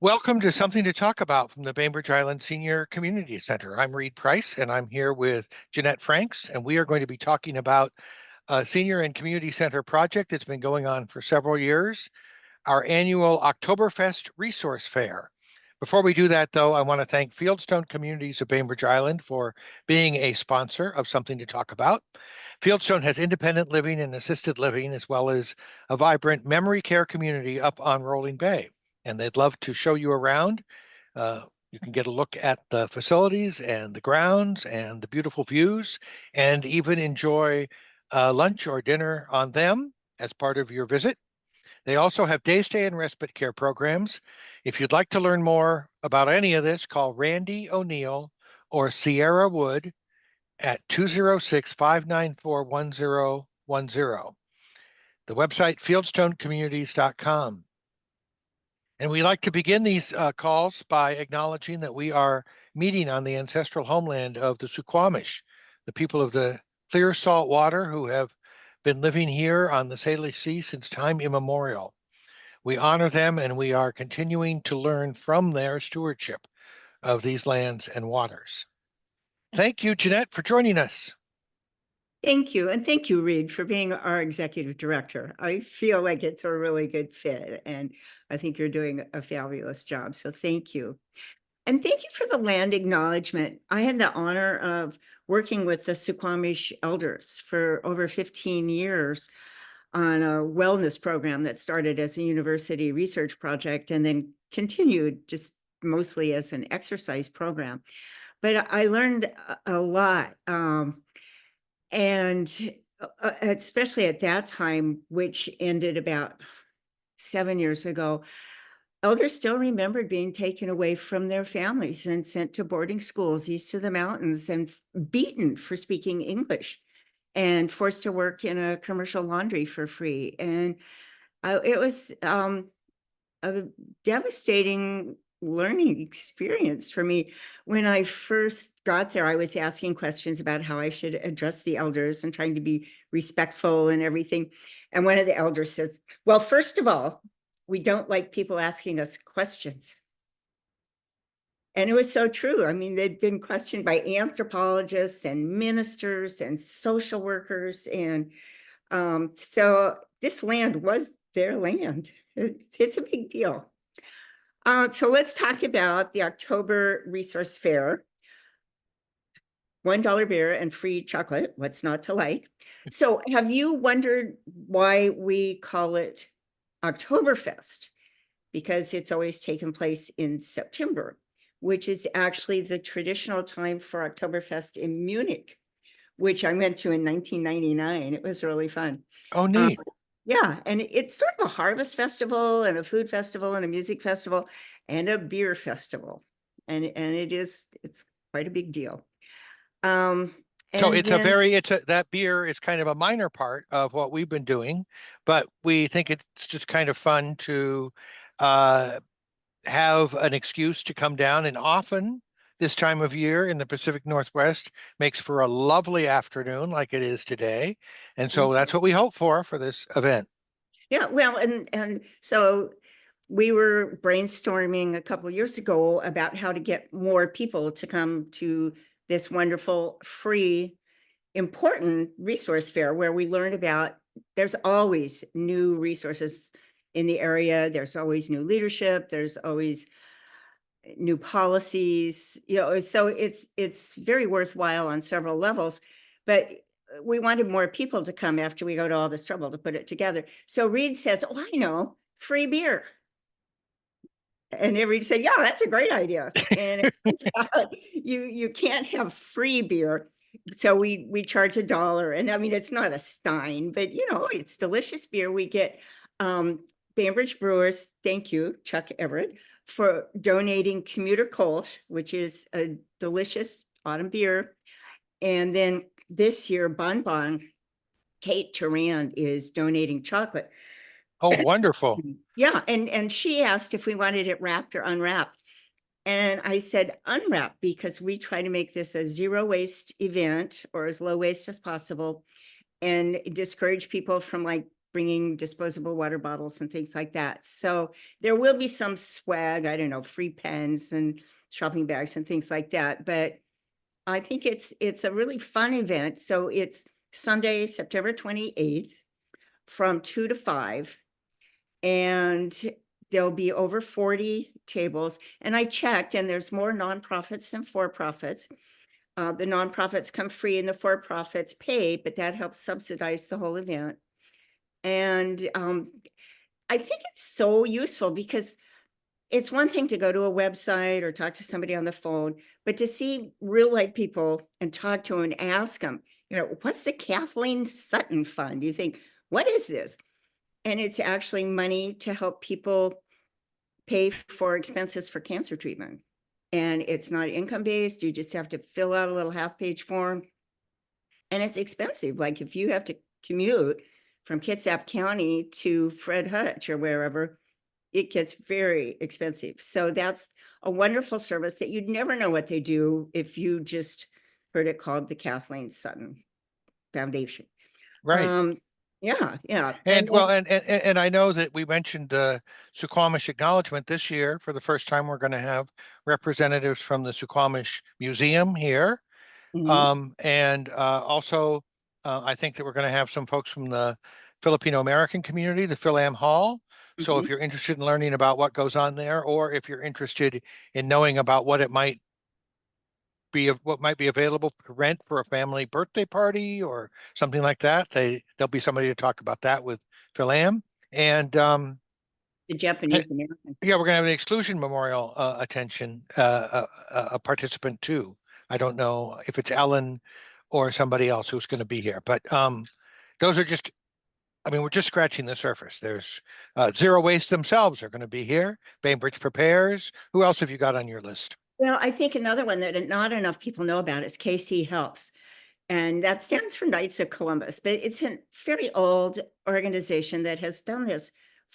Welcome to Something to Talk About from the Bainbridge Island Senior Community Center. I'm Reed Price, and I'm here with Jeannette Franks, and we are going to be talking about a senior and community center project that's been going on for several years, our annual Oktoberfest Resource Fair. Before we do that, though, I want to thank Fieldstone Communities of Bainbridge Island for being a sponsor of Something to Talk About. Fieldstone has independent living and assisted living, as well as a vibrant memory care community up on Rolling Bay, and they'd love to show you around. You can get a look at the facilities and the grounds and the beautiful views, and even enjoy lunch or dinner on them as part of your visit. They also have day stay and respite care programs. If you'd like to learn more about any of this, call Randy O'Neill or Sierra Wood at 206-594-1010. The website, fieldstonecommunities.com. And we like to begin these calls by acknowledging that we are meeting on the ancestral homeland of the Suquamish, the people of the clear salt water who have been living here on the Salish Sea since time immemorial. We honor them, and we are continuing to learn from their stewardship of these lands and waters. Thank you, Jeannette, for joining us. Thank you. And thank you, Reed, for being our executive director. I feel like it's a really good fit, and I think you're doing a fabulous job. So thank you. And thank you for the land acknowledgement. I had the honor of working with the Suquamish elders for over 15 years on a wellness program that started as a university research project and then continued just mostly as an exercise program. But I learned a lot. And especially at that time, which ended about 7 years ago, elders still remembered being taken away from their families and sent to boarding schools east of the mountains and beaten for speaking English and forced to work in a commercial laundry for free. And it was a devastating learning experience for me. When I first got there, I was asking questions about how I should address the elders and trying to be respectful and everything. And one of the elders says, well, first of all, we don't like people asking us questions. And it was so true. I mean, they'd been questioned by anthropologists and ministers and social workers. And so this land was their land. It's a big deal. So let's talk about the October Resource Fair. $1 beer and free chocolate. What's not to like? So have you wondered why we call it Oktoberfest? Because it's always taken place in September, which is actually the traditional time for Oktoberfest in Munich, which I went to in 1999. It was really fun. Oh, Um, neat. yeah, and it's sort of a harvest festival and a food festival and a music festival and a beer festival. And it's quite a big deal. So And then that beer is kind of a minor part of what we've been doing, but we think it's just kind of fun to uh, have an excuse to come down. And often this time of year in the Pacific Northwest makes for a lovely afternoon like it is today. And so that's what we hope for this event. yeah, well, and so we were brainstorming a couple of years ago about how to get more people to come to this wonderful, free, important resource fair where we learn about there's always new resources in the area. There's always new leadership. There's always new policies, so it's very worthwhile on several levels. But we wanted more people to come after we go to all this trouble to put it together. So Reed says, oh, I know, free beer. And everybody said, yeah, that's a great idea. And it turns out you can't have free beer. So we charge $1. And I mean, it's not a stein, but it's delicious beer. We get Bainbridge Brewers, thank you, Chuck Everett, for donating Commuter Colt, which is a delicious autumn beer. And then this year, Bon Bon, Kate Turan is donating chocolate. Oh, wonderful. Yeah, and she asked if we wanted it wrapped or unwrapped. And I said unwrapped because we try to make this a zero waste event or as low waste as possible and discourage people from like bringing disposable water bottles and things like that. So there will be some swag, I don't know, free pens and shopping bags and things like that. But I think it's a really fun event. So it's Sunday, September 28th from 2 to 5. And there'll be over 40 tables. And I checked, and there's more nonprofits than for-profits. The nonprofits come free and the for-profits pay, but that helps subsidize the whole event. And I think it's so useful because it's one thing to go to a website or talk to somebody on the phone, but to see real life people and talk to them and ask them, what's the Kathleen Sutton Fund? You think, what is this? And it's actually money to help people pay for expenses for cancer treatment. And it's not income-based. You just have to fill out a little half-page form. And it's expensive. Like if you have to commute from Kitsap County to Fred Hutch or wherever, it gets very expensive. So that's a wonderful service that you'd never know what they do if you just heard it called the Kathleen Sutton Foundation. Right. Yeah. And well, and I know that we mentioned the Suquamish acknowledgement this year. For the first time, we're going to have representatives from the Suquamish Museum here. Mhm. And also, I think that we're going to have some folks from the Filipino American community, the Philam Hall. So if Mhm. you're interested in learning about what goes on there, or if you're interested in knowing about what might be available to rent for a family birthday party or something like that, there'll be somebody to talk about that with Philam. And The Japanese American. yeah, we're gonna have the Exclusion Memorial attention, a participant too. I don't know if it's Ellen or somebody else who's going to be here, but those are just, I mean, we're just scratching the surface. There's Zero Waste themselves are going to be here. Bainbridge Prepares. Who else have you got on your list? Well, I think another one that not enough people know about is KC Helps. And that stands for Knights of Columbus, but it's a very old organization that has done this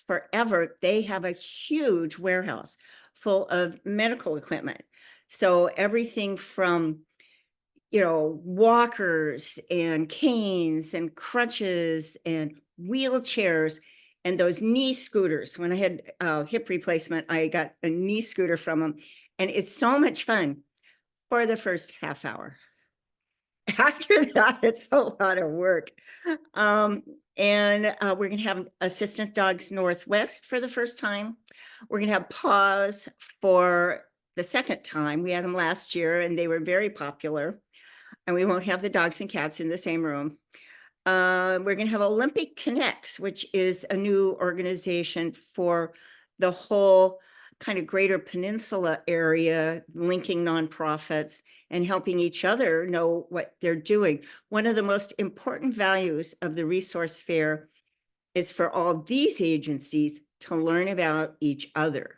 forever. They have a huge warehouse full of medical equipment. So everything from, walkers and canes and crutches and wheelchairs and those knee scooters. When I had hip replacement, I got a knee scooter from them. And it's so much fun for the first half hour. After that, it's a lot of work. And we're going to have Assistant Dogs Northwest for the first time. We're going to have Paws for the second time. We had them last year and they were very popular. And we won't have the dogs and cats in the same room. We're going to have Olympic Connects, which is a new organization for the whole kind of greater peninsula area, linking nonprofits and helping each other know what they're doing. One of the most important values of the resource fair is for all these agencies to learn about each other.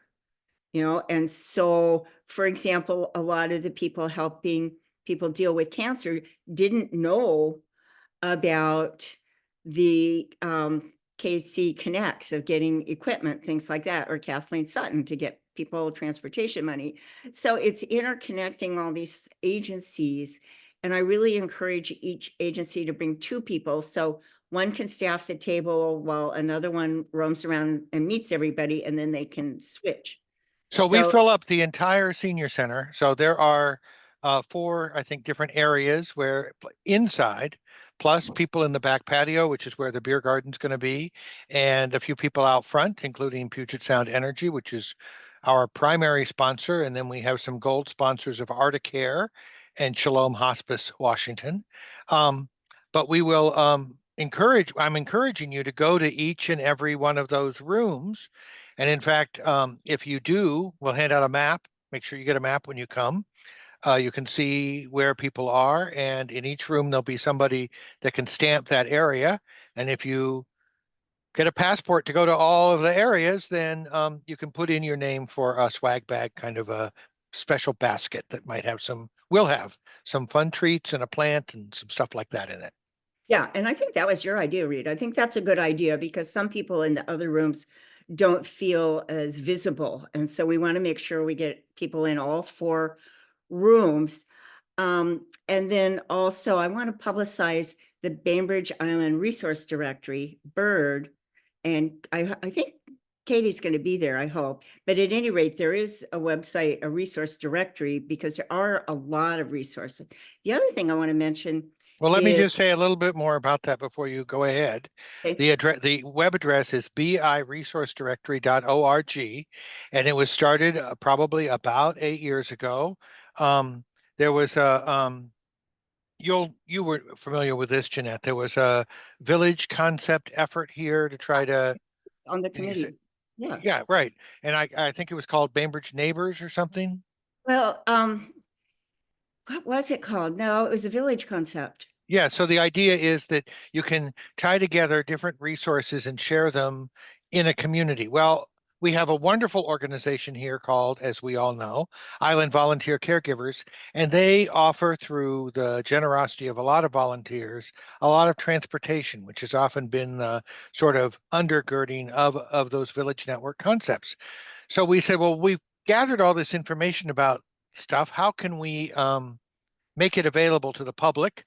And so, for example, a lot of the people helping people deal with cancer didn't know about the KC Connects of getting equipment, things like that, or Kathleen Sutton to get people transportation money. So it's interconnecting all these agencies. And I really encourage each agency to bring two people. So one can staff the table while another one roams around and meets everybody, and then they can switch. So we So fill up the entire senior center. So there are four, I think, different areas where inside, plus people in the back patio, which is where the beer garden's going to be, and a few people out front, including Puget Sound Energy, which is our primary sponsor. And then we have some gold sponsors of Articare and Shalom Hospice Washington. But we will I'm encouraging you to go to each and every one of those rooms. And in fact, if you do, we'll hand out a map. Make sure you get a map when you come. You can see where people are, and in each room there'll be somebody that can stamp that area. And if you get a passport to go to all of the areas, then you can put in your name for a swag bag, kind of a special basket that will have some fun treats and a plant and some stuff like that in it. yeah, and I think that was your idea, Reed. I think that's a good idea because some people in the other rooms don't feel as visible. And so we want to make sure we get people in all four rooms. And then also I want to publicize the Bainbridge Island Resource Directory, BIRD, And I think Katie's going to be there, I hope. But at any rate, there is a website, a resource directory, because there are a lot of resources. The other thing I want to mention Well, let me is, just say a little bit more about that before you go ahead. okay, The web address is biresourcedirectory.org, and it was started probably about 8 years ago. There was a you were familiar with this, Jeanette. There was a village concept effort here to try to, it's on the and you say, committee. Yeah. yeah, right. And I think it was called Bainbridge Neighbors or something. Well, what was it called? No, it was a village concept. Yeah, so the idea is that you can tie together different resources and share them in a community. Well, we have a wonderful organization here called, as we all know, Island Volunteer Caregivers, and they offer, through the generosity of a lot of volunteers, a lot of transportation, which has often been the sort of undergirding of those village network concepts. So we said, well, we've gathered all this information about stuff. How can we make it available to the public?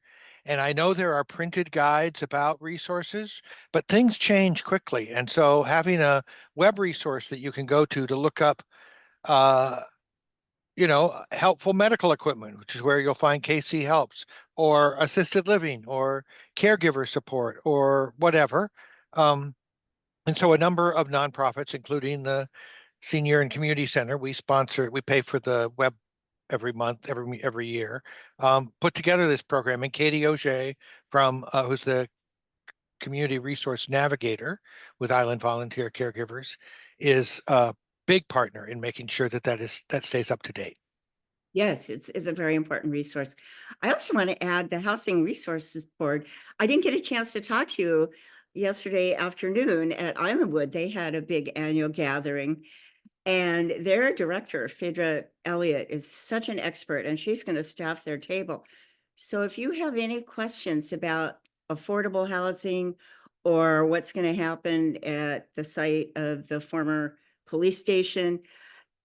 And I know there are printed guides about resources, but things change quickly. And so having a web resource that you can go to look up, uh, helpful medical equipment, which is where you'll find KC Helps, or assisted living, or caregiver support, or whatever. Um, and so a number of nonprofits, including the Senior and Community Center, we pay for the web every month, every year, put together this program. And Katie Auger, who's the community resource navigator with Island Volunteer Caregivers, is a big partner in making sure that stays up to date. Yes, it's a very important resource. I also want to add the Housing Resources Board. I didn't get a chance to talk to you yesterday afternoon at Islandwood. They had a big annual gathering, and their director, Phaedra Elliott, is such an expert, and she's going to staff their table. So if you have any questions about affordable housing or what's going to happen at the site of the former police station,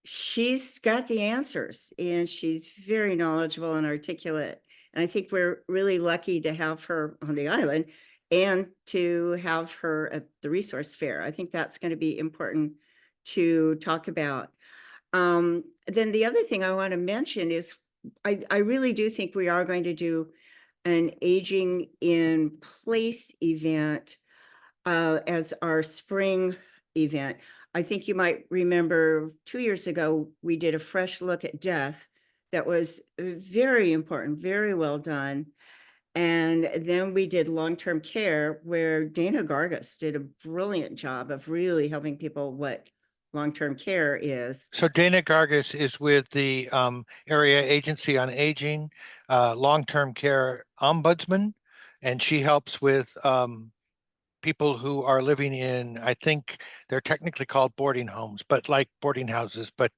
she's got the answers, and she's very knowledgeable and articulate. And I think we're really lucky to have her on the island and to have her at the resource fair. I think that's going to be important to talk about. Then the other thing I want to mention is I really do think we are going to do an aging in place event as our spring event. I think you might remember 2 years ago, we did a fresh look at death that was very important, very well done. And then we did long-term care, where Dana Gargus did a brilliant job of really helping people what long-term care is. So Dana Gargus is with the Area Agency on Aging, long-term care ombudsman, and she helps with people who are living in, I think they're technically called boarding homes, but like boarding houses, but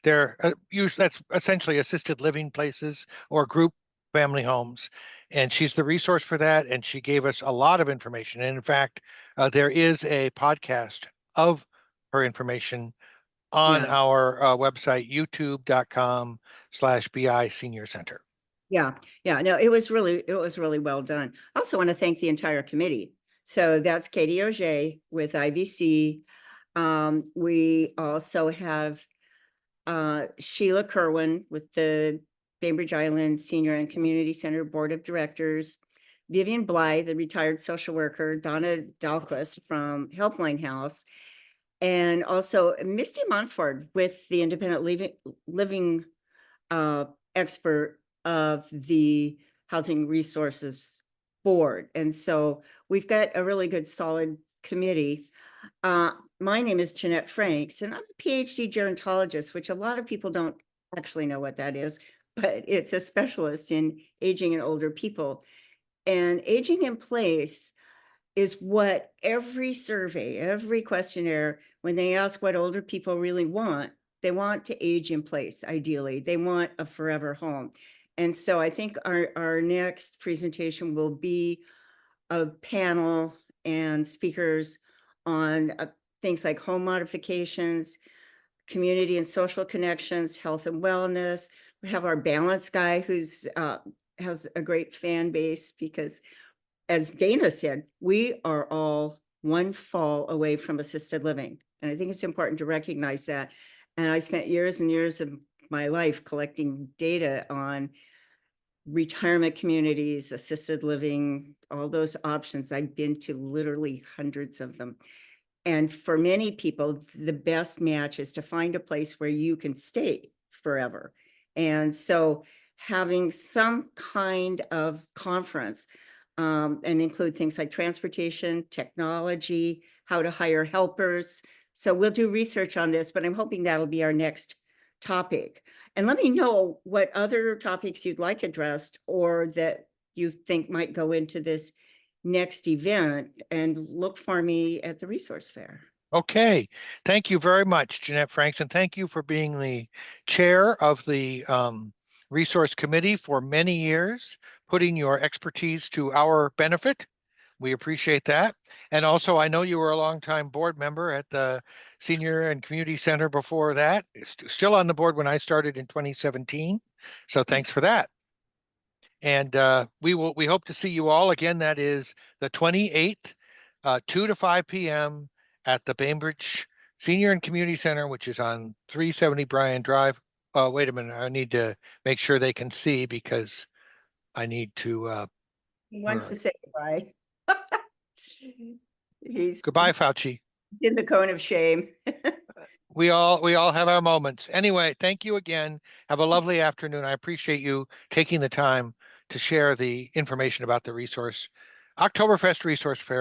they're usually, that's essentially assisted living places or group family homes. And she's the resource for that. And she gave us a lot of information. And in fact, there is a podcast of her information on Yeah. our website, youtube.com/BI Senior Center. Yeah, yeah, no, it was really well done. I also want to thank the entire committee. So that's Katie Auger with IVC. We also have Sheila Kerwin with the Bainbridge Island Senior and Community Center Board of Directors, Vivian Bly, the retired social worker, Donna Dahlquist from Helpline House, and also Misty Montford with the Independent Living uh, expert of the Housing Resources Board. And so we've got a really good, solid committee. My name is Jeannette Franks, and I'm a PhD gerontologist, which a lot of people don't actually know what that is, but it's a specialist in aging and older people. And aging in place is what every survey, every questionnaire, when they ask what older people really want, they want to age in place, ideally. They want a forever home. And so I think our next presentation will be a panel and speakers on things like home modifications, community and social connections, health and wellness. We have our balance guy who's has a great fan base because, as Dana said, we are all one fall away from assisted living. And I think it's important to recognize that. And I spent years and years of my life collecting data on retirement communities, assisted living, all those options. I've been to literally hundreds of them. And for many people, the best match is to find a place where you can stay forever. And so having some kind of conference and include things like transportation, technology, how to hire helpers. So we'll do research on this, but I'm hoping that'll be our next topic. And let me know what other topics you'd like addressed or that you think might go into this next event, and look for me at the resource fair. Okay, thank you very much, Jeannette Franks, and thank you for being the chair of the Resource Committee for many years, putting your expertise to our benefit. We appreciate that. And also, I know you were a longtime board member at the Senior and Community Center before that. Still on the board when I started in 2017. So thanks for that. And we hope to see you all again. That is the 28th, 2 to 5 p.m. at the Bainbridge Senior and Community Center, which is on 370 Bryan Drive. Wait a minute, I need to make sure they can see because I need to. He wants to say goodbye. He's Goodbye, Fauci. in the cone of shame. We all have our moments. Anyway, thank you again. Have a lovely afternoon. I appreciate you taking the time to share the information about the Oktoberfest Resource Fair.